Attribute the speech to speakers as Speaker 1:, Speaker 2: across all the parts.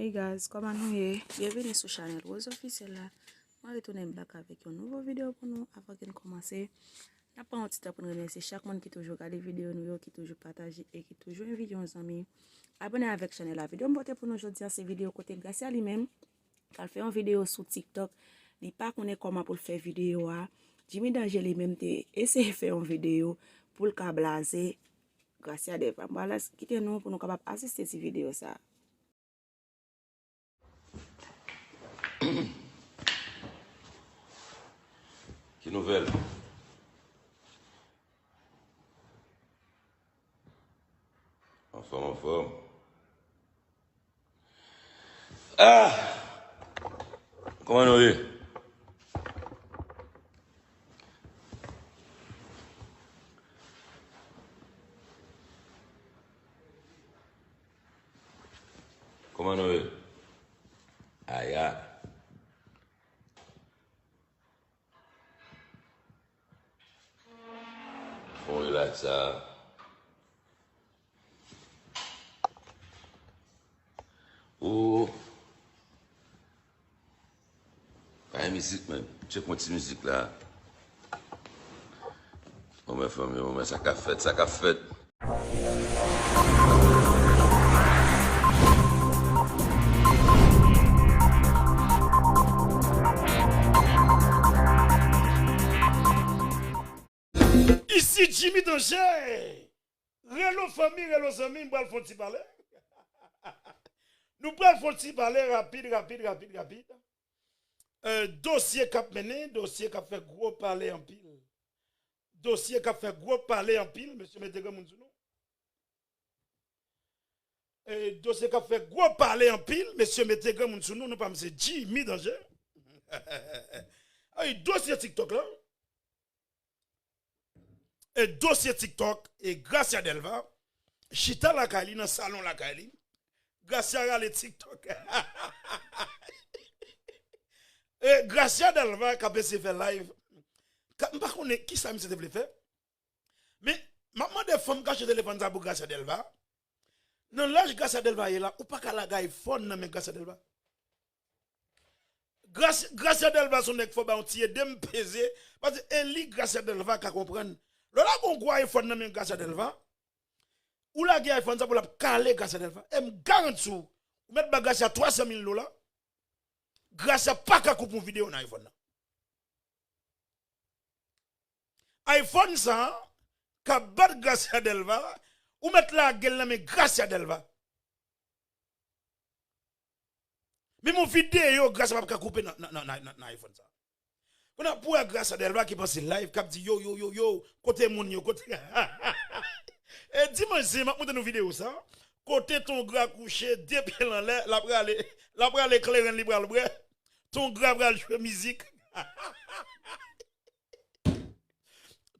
Speaker 1: Hey guys, comment nous est? Bienvenue sur la chaîne Rose Officiel là. Je retourne back avec une nouvelle vidéo pour nous avant de commencer. N'a pas un petit temps pour nous remercier chaque monde qui toujours regarde les vidéos nous, qui toujours partage et qui toujours invite nos amis. Abonnez avec la chaîne la vidéo pour nous aujourd'hui ces vidéos côté grâce à lui-même. Quand fait une vidéo sur TikTok, il pas connaît comment pour faire vidéo a. Jimmy Danger lui-même te essayer faire une vidéo pour le cablaser grâce à des femmes. Voilà, quittez nous pour nous capable assister cette vidéo ça.
Speaker 2: Quelle nouvelle? En forme. Ah! Comment nous est? Comment nous est? Aïe, aïe. On relaxe ça. Oh. Pas une musique même. Check moi petite musique là. On m'a fait, ça qu'a fait.
Speaker 3: Ici Jimmy Danger. Rélo famille, rélo amis, nous allons faire parler. Nous allons faire parler rapide. Dossier cap mené, dossier qui a fait gros parler en pile. Dossier qui a fait gros parler en pile, monsieur Météga Mounzounou. Dossier qui a fait gros parler en pile, monsieur Météga Mounzounou, nous pas monsieur Jimmy Danger. Dossier TikTok là. Et dossier TikTok et Gracia Delva, Chita la Kali dans le salon la Kali, Gracia le TikTok. Et Gracia Delva qui a fait live. Je ne sais pas qui ça me s'est fait. Mais maman des femmes qui ont téléphone pour Gracia Delva, dans l'âge Gracia Delva est là, ou pas qu'à la iPhone dans Gracia Delva. Gracia Delva son nek faut ba on tirer dem peser parce que Eli Gracia Delva ka comprendre. Lola qu'on gros iPhone dans men Gracia Delva ou la gars iPhone ça pour la caler Gracia Delva et me garantis ou mettre bagage à 300 000 $. Gracia pas ka coupe une vidéo dans iPhone. iPhone ça ka bat Gracia Delva ou mettre la gueule dans men Gracia Delva. Mais mon vidéo grâce à pas couper dans iPhone ça. On a pour grâce à Delva qui passe live qui dit yo côté mon yo côté et dimanche c'est m'a monter une vidéo ça côté ton gras couché deux pieds en l'air la bras éclairé libre le bras ton gras va jouer musique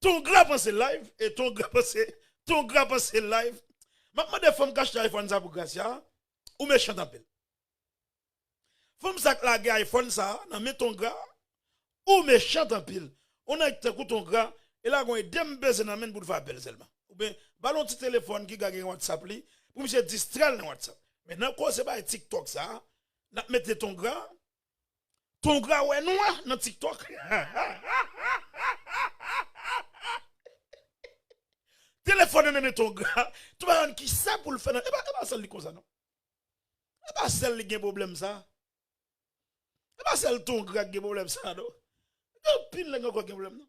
Speaker 3: ton gras passe live et ton gras passe live maintenant des femmes cache iPhone ça pour Gracia ou méchant en pile. Femme ça la gars iPhone ça dans met ton gars ou méchant en pile. On a été ton gars et là on est dem baiser dans main pour faire appel seulement. Ou bien ballon petit téléphone qui gagne WhatsApp li pour monsieur distraire dans WhatsApp. Maintenant quoi c'est pas TikTok ça n'a mettre ton gars ouais noir dans TikTok. Téléphone dans ton gars, tu vas qui ça pour le faire. Et pas celle comme ça non. Et pas celle qui a problème ça. Et pas celle ton gars qui a problème ça non. Pile là quoi problème non.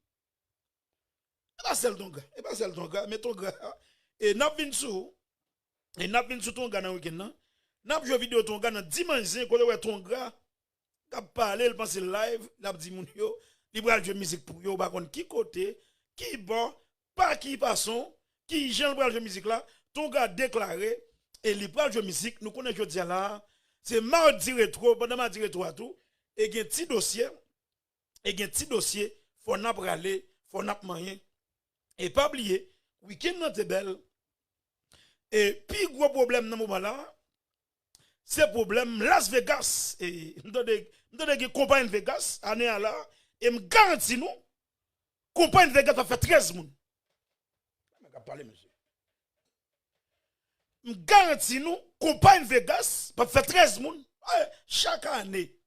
Speaker 3: Et pas celle ton gars, mais ton gars et n'a vinn sous ton gars dans week-end non. N'a joué vidéo ton gars dans dimanche quand ouais ton gars qui parler, il pense live, n'a dit moun yo, il va jouer musique pour yo, par contre qui côté, qui bon, pas qui passons, qui Jean va jouer musique là, ton gars déclaré et il va jouer musique, nous connaissons jodi là, c'est mardi rétro, pendant mardi rétro à tout et gen petit dossier, faut n'a aller, faut n'a moyen. Et pas oublier, week-end nan te belle. Et puis gros problème dans moment là, c'est problème Las Vegas et nous compagnie Vegas année là et me garantis nous compagnie Vegas va faire 13 moun. Je parler monsieur. Je garantis nous, compagne Vegas, pas faire 13 moun. Chaque année.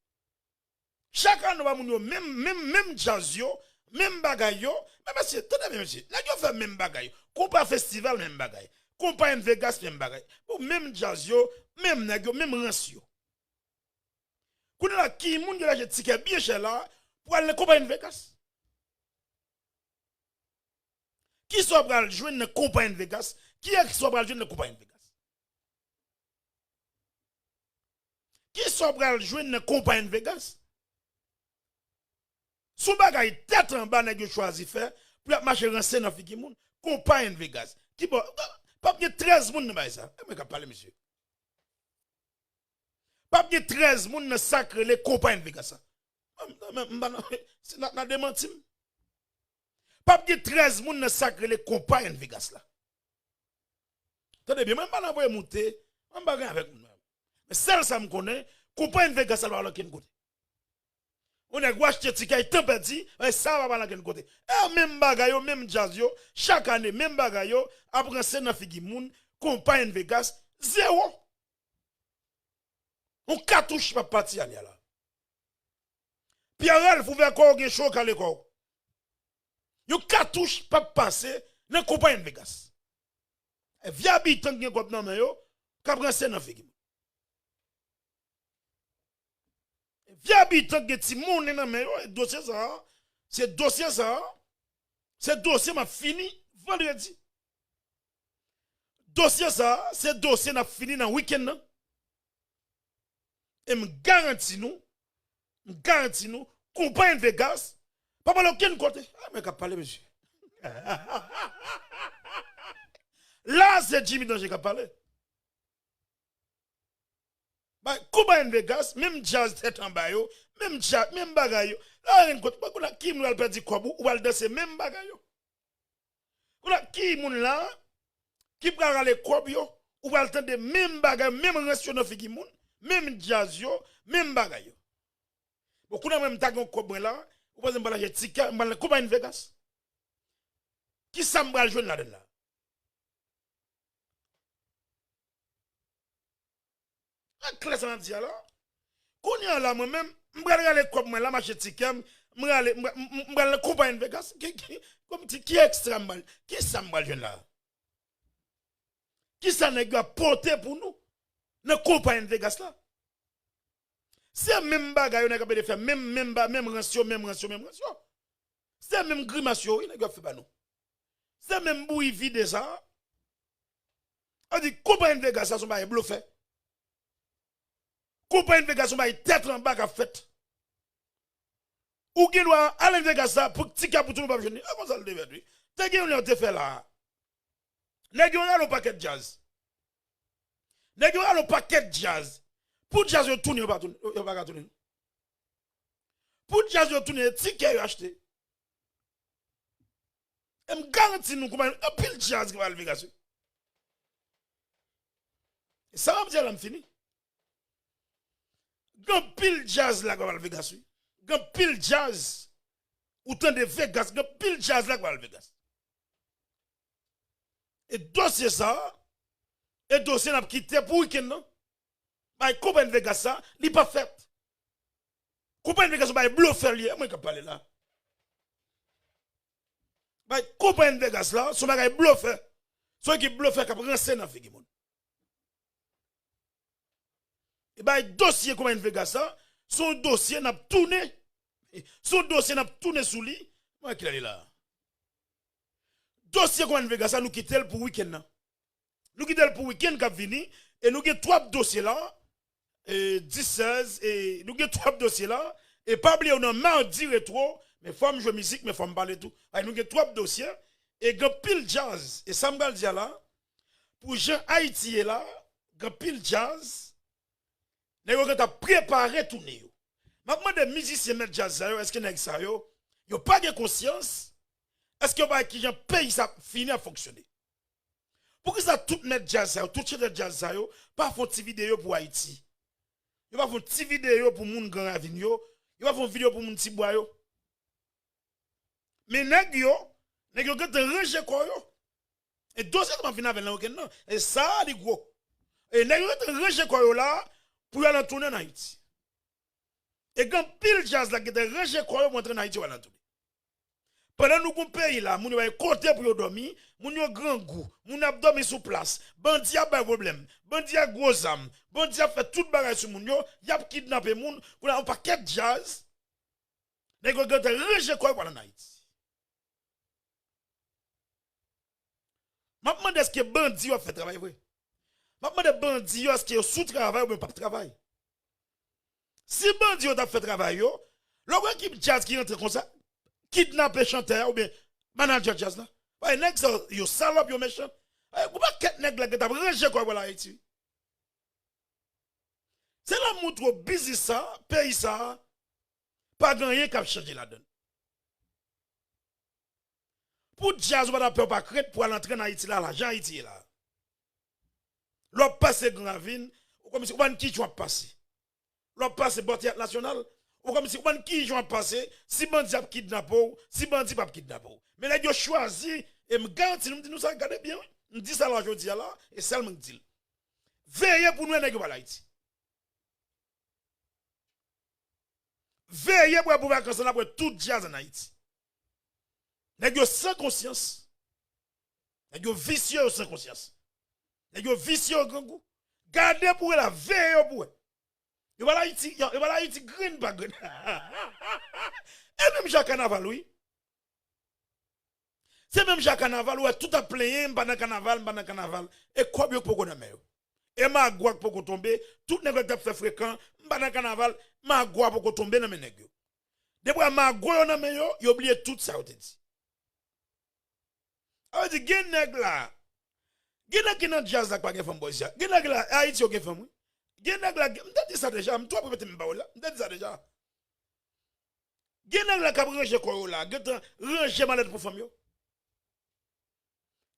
Speaker 3: Chaque année, même jazz yo, même bagay yo. Mais monsieur, tenez bien, monsieur. Là, yo fait même bagay. Compagne festival, même bagay. Compagne Vegas, même bagay. Même jazz yo, même nèg yo, même ranch yo. Quand la qui moun yo la j'ai ticket bien cher là, pour aller compagne Vegas. Qui soit pral joindre compagne Vegas? Qui est qui soit pral joindre compagne Vegas? Qui soit pral joindre compagne Vegas? Son bagay tête en bas nèg choisi faire pour marcher renseigner dans fiki moun compagne Vegas. Qui bon pas bien 13 moun dans ça. Mais ka parler monsieur. Pas bien 13 moun dans sacré les compagne Vegas. C'est na démenti. Pas bien 13 moun dans sacré les compagne Vegas là. Attendez bien, même pas envoyer monter, on bagay avec nous. Mais celle ça me connaît, compagne Vegas là à quel côté. On est acheté ticket temps perdu, ça va pas dans quel côté. Et même bagay yo, même jazz yo, chaque année même bagay yo, après c'est dans figi moun, compagne Vegas zéro. On cartouche pas parti aller là. Pierre faut faire quoi gen choc à l'école. Yo cartouche pas passer dans compagne Vegas. Et via habitant gen kop nan men yo, ka prend dans figi. Via habitant gen ti moun nan men yo, dossier ça, c'est dossier m'a fini vendredi. Dossier ça, c'est dossier n'a fini dans week-end nan. Et me garantis nous, compagne Vegas, pas mal aucun côté. Ah, mais qu'à parler, monsieur. Là, c'est Jimmy Danger qui a parlé. Bah, compagne Vegas, même jazz tête en bas, même jazz, même bagay. Là, il y a un côté, qui m'a perdu quoi, ou va le danser, même bagay. Qui m'a là, qui prend aller quoi, ou va le tendre, même bagay, même ration de figi moun. Même jazz yo, même bagay yo. Beaucoup de même tagon kobre là, ou pas m'bala j'ai ticket, m'bala compagne Vegas. Qui ça m'bala joindre là-dedans là? En classe en dit là. Qu'on y a là moi-même, m'bala aller kobre là, m'acheter ticket, m'bala compagne Vegas. Comme qui extra mal, qui ça m'bala joindre là? Qui ça nèg a porter pour nous? Ne compagne Vegas là. C'est même bagay on a capable de faire même rancio. C'est même grimacio, il a fait pas nous. C'est même bouille vide ça. On dit compagne Vegas ça son bail bluffé. Compagne Vegas son bail tête en bas a fait. Ou qui doit aller Vegas ça pour petit cap pour tout le monde pas venir. Comment ça le devait lui? T'as gagné on te fait là. Nèg on a le paquet de jazz. Nèg yo a le paquet de jazz. Pour jazz yo tourner pas tourner. Pour jazz yo tourner ticket yo acheter. Et me garantis nous comment un pile jazz qui va lever Vegas. Et ça va me dire là me fini. Gan pile jazz là qui va lever Vegas. Gan pile jazz ou tant de Vegas, gan pile jazz là qui va lever Vegas. Et dossier ça et dossier n'a quitté pour week-end non. Bah compagne Vegas ça, li pas fait. Compagne Vegas bah bluffer li, moi qui parler là. Bah compagne Vegas là, son bagay bluffer. Son qui bluffer qui renseigner dans figi moun. Et bah dossier compagne Vegas ça, son dossier n'a tourné. Son dossier n'a tourné sous lui. Moi qui est là. Dossier compagne Vegas ça nous quitter pour week-end là. Nous quittons pour week-end qui vini et nous avons 3 dossiers là, et 10-16, et nous avons 3 dossiers là, et pas oublier, on a mardi rétro, mais faut jouer musique, mais faut me parler tout. Nous avons 3 dossiers, et nous pile jazz, et ça me dit là, pour Jean Haïti là, nous pile jazz, nous avons préparé tout. Maintenant, des musiciens mettent jazz, est-ce que vous n'avez pas de conscience? Est-ce que vous avez qui pays ça fini à fonctionner? Pour que ça tout net jazz, tout chez jazz, pas faire une vidéo pour Haïti. Yo pas faire une vidéo pour moun grand ravine yo, yo pas faire une vidéo pour moun ti bois yo. Mais nèg yo gete ranger quoi yo. Et dossier m'a fini avec le non. Et ça, c'est gros. Et nèg yo ranger quoi là pour aller tourner en Haïti. Et quand pile jazz là qui te ranger quoi pour entrer en Haïti ou aller tourner. Pendant nous qu'on pays là, moun yo côté pour yo dormir, moun yo grand goût, moun a dormi sous place. Bandi a pas problème. Bandi a gros âme. Bandi a fait toute bagarre sur moun yo, y a kidnappé moun, pour un paquet jazz. Nèg yo te ranger quoi pour aller en Haïti. M'a demandé est-ce que bandi a fait travail vrai. M'a demandé bandi est-ce que sous travail ou bien pas travail. Si bandi a fait travail yo, l'autre équipe jazz qui rentre comme ça, kidnapper chanteur ou bien manager jazz là. Ouais, nèg ça yo salope yo méchant. Ou pas ket nèg là qui t'a ranger quoi voilà Haïti. C'est la montre busy ça, pays ça, pas gagner qu'à changer la donne. Pour jazz, on va pas crête pour aller entrer en Haïti là, l'argent Haïti là. L'on passe Gravine, comme si on qui joue passer. L'on passe Bortiat national, ou comme si on qui joue passer, si bandi a kidnappé, si bandi pas kidnappé. Mais là, ils ont choisi, et me garantit, nous ça, regardez bien, nous dit ça là aujourd'hui là, et ça me dit. Veillez pour nous, nèg Haïti. Veillez pour pouvoir canceller pour tout jazz en Haïti. Nèg yo sans conscience. Nèg yo vicieux sans conscience. Nèg yo vicieux grand goût. Gardez pour la veille pour. Yo va Haïti green pas green. Et même Jacques Carnaval oui. C'est même Jacques Carnaval ouais tout a plein pendant carnaval et quoi bien pour qu'on ait. Et ma gouak pour qu'on tombe, tout nèg t'a fait fréquent pendant carnaval, ma gouak pour qu'on tombe dans mes nèg yo. Depuis ma gouak on a yo oublié tout ça te dit. A dit gen nèg la. Gen nèg qui nan jazz la pas gen femme boy ça. Gen nèg la Haïti yo gen femme. Gen nèg la m'ta dit ça déjà, m'toi pour mettre m'ba là. M'ta dit ça déjà. Gen nèg la ka ranger ko là, gen ranger malade pour femme yo.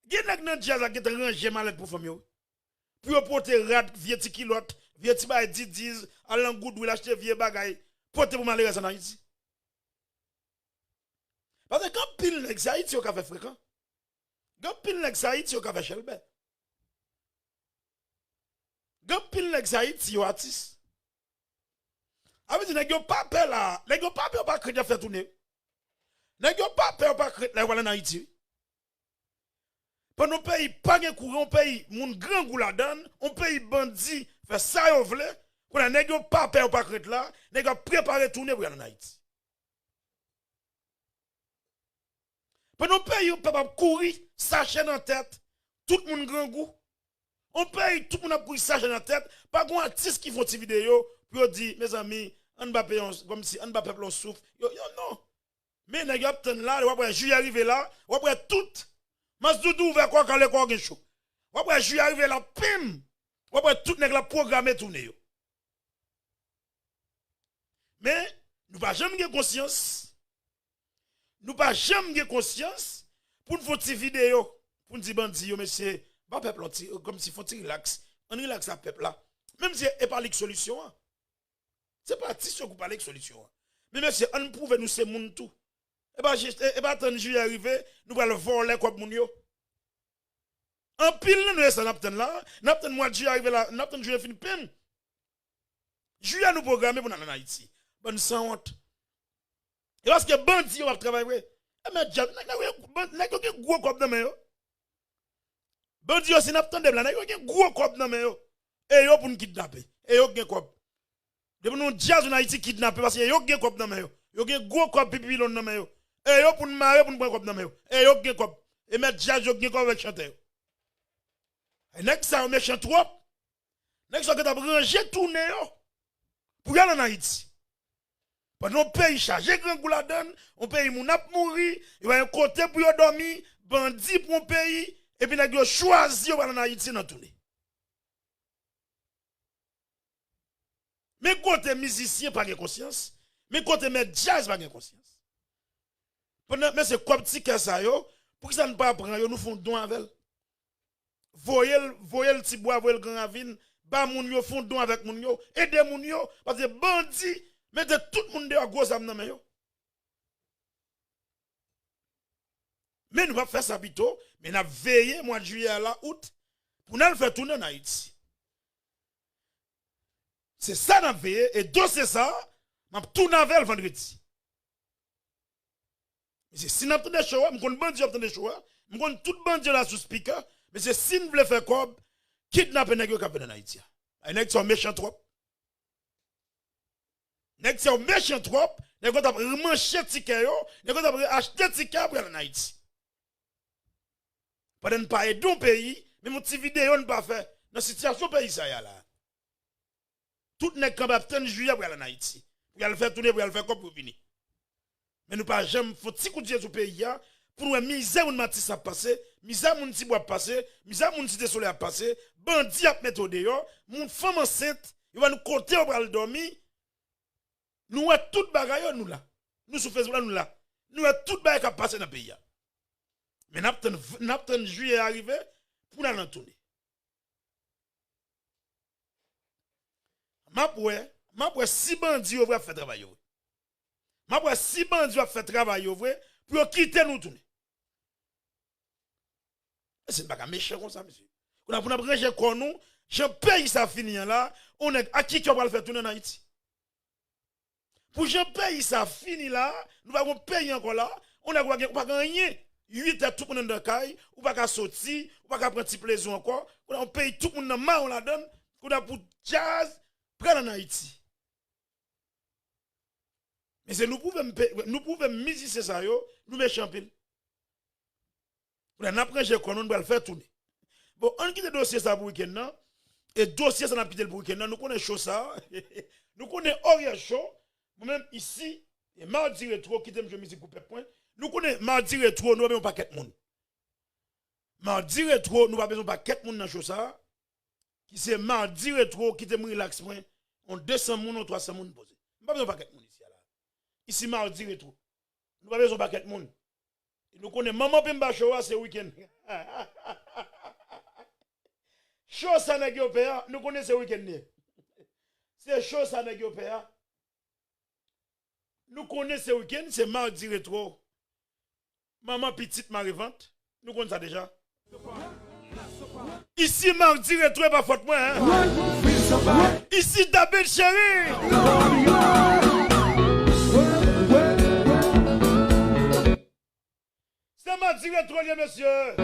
Speaker 3: Gen nèg nan jazz la gen ranger malade pour femme yo. Pour porter rat vieux ti kilote, vieux ti bay 10 allant goudou acheter vieux bagay, porter pour malade en Haïti. Parce que quand pile nèg Haïti yo ka fait fréquent. Gap pile nèg Haïti yo ka fait chelbe. Gap pile nèg Haïti yo artiste. Avec dit nèg yo pas peur là, nèg yo pas peur pas crédit faire tourner. Nèg yo pas peur pas crédit là voilà en Haïti. Pendant pays pas gen courant, pays moun grand goût la donne, on pays bandi fait ça yo vle, qu'on nèg yo pas peur pas crédit là, nèg yo préparer tourner pour aller en Haïti. Pendant pays pas courir sachet dans tête, tout le monde grand goût. On paye tout le monde a courir sachet dans tête, pas gon artiste qui font des vidéos pour dire mes amis, on va payer comme si on va peuple souffre. Yo non. Mais nèg yo obten là, après juillet arrivé là, après tout mas doudou ouvert quoi quand le quoi gen chaud. Après juillet arrivé là, pim. Après tout nèg la programmer tourner yo. Mais nous pas jamais gen conscience. Nous pas jamais gen conscience pour nous faire des vidéos pour nous dire bandi yo monsieur pas peuple comme si faut relax on relax à peuple là même si et pas de solution c'est pas artiste qui parle de solution mais monsieur on prouve nous c'est monde tout et pas attendre juillet arrivé nous va le voler comme moun yo en pile nous ça n'attend là n'attend mois de juillet arrivé là n'attend juillet fini pim juillet nous programmer pour aller en Haïti bonne sans honte. Et parce que bandi va travailler, mais n'a pas gros cop dans main. Bandi aussi n'a pas de blanc, n'a pas gros cop dans main. Et yo pour nous kidnapper. Et yo gen cop. Depuis nous jazz en Haïti kidnapper parce que yo gen cop dans main. Yo gen gros cop pipi dans main. Et yo pour nous marier pour nous prendre cop dans main. Et yo gen cop. Et mettre jazz yo gen cop avec chanteur. Et nek ça méchant trop. Nek ça que t'a ranger tourner yo. Pour aller en Haïti. Pendant on paye chargé grand goût la donne, on paye moun ap mouri, il va un côté pour yo dormir, bandi pour un pays, et puis nèg yo choisi yo aller en Haïti dans tourner. Mais côté musicien pas de conscience, mais côté met jazz pas de conscience. Pendant mais c'est comme petit que ça yo, pour que ça ne pas prendre yo nous font don avec. Voyez le petit bois, voyez le grand ravine, ba moun yo font don avec moun yo, aider moun yo parce que bandi mettez tout le monde à gros âme dans yo. Mais nous va faire ça plutôt, mais nous avons veillé mois de juillet à la août pour nous faire tourner en Haïti. C'est ça nous avons veillé et donc c'est ça, nous avons tourné vers le vendredi. Mais si nous avons des choix, nous avons bandit des choix, nous avons tout bandit là sous speaker, mais c'est si nous voulons faire quoi, kidnapper les gens qui en Haïti. Les gens sont méchants trop. Les gens sont méchants trop, les gens ont manché ticket, les gens ont acheté ticket pour aller en Haïti. Pendant ne pas aider un pays, mais mon petit vidéo ne pas faire dans la situation pays ça y a là. Tout n'est qu'en 30 juillet pour aller en Haïti. Pour aller faire tourner, pour aller faire comme pour venir. Mais nous pas jamais faut petit coup de sur pays pour nous misère mon matisse a passé, misère mon petit bois passé, misère mon petit soleil a passé, bandit a mettre au dehors, mon femme enceinte, il va nous compter pour aller dormir. Nous a tout bagaille nous là. Nous sur Facebook là nous là. Nous a tout bagaille qui passé dans le pays. Mais n'attend juillet arrivé pour nous tourner. Ma si bandit va faire travail. Ma si bandit va faire travail pour quitter nous tourner. C'est pas méchant comme ça monsieur. On a pour ranger quoi nous, je paye ça fini là, on est à qui va le faire tourner en Haïti. Pour je paye ça fini là, nous allons payer encore là, on a pas gagner. 8 à tout le monde dans le caille, ou pas qu'à sortir, ou pas qu'à prendre petit plaisir encore, on paye tout le monde dans le main, on la donne, on a pour jazz, prendre en Haïti. Mais c'est nous pouvons miser ça, nous méchants pile. On a pris qu'on nous va le faire tourner. Bon, on quitte le dossier ça pour le week-end, et dossier ça n'a pas le week-end, nous connaissons chaud ça, nous connaissons Orient chaud, moi-même ici, et mardi rétro, qui t'aime je musique pour point. Nous connaissons mardi rétro, nous avons pas quatre monde. Mardi rétro, nous avons pas quatre monde dans chose ça. Qui c'est mardi rétro qui te relax point. On 200 monde ou 300 monde posé. Nous pas besoin pas quatre monde ici là. Ici mardi rétro. Nous pas besoin pas quatre monde. Nous connaissons maman Pemba show c'est week-end. Show ça n'a pas nous connaissons week-end. C'est show ça n'a pas. Nous connaissons week-end, c'est mardi rétro. Maman petite Marivante, nous connaissons ça déjà. Ici, mardi rétro, pas faute moi. Hein? Ici, David Chéri. C'est mardi rétro, les messieurs.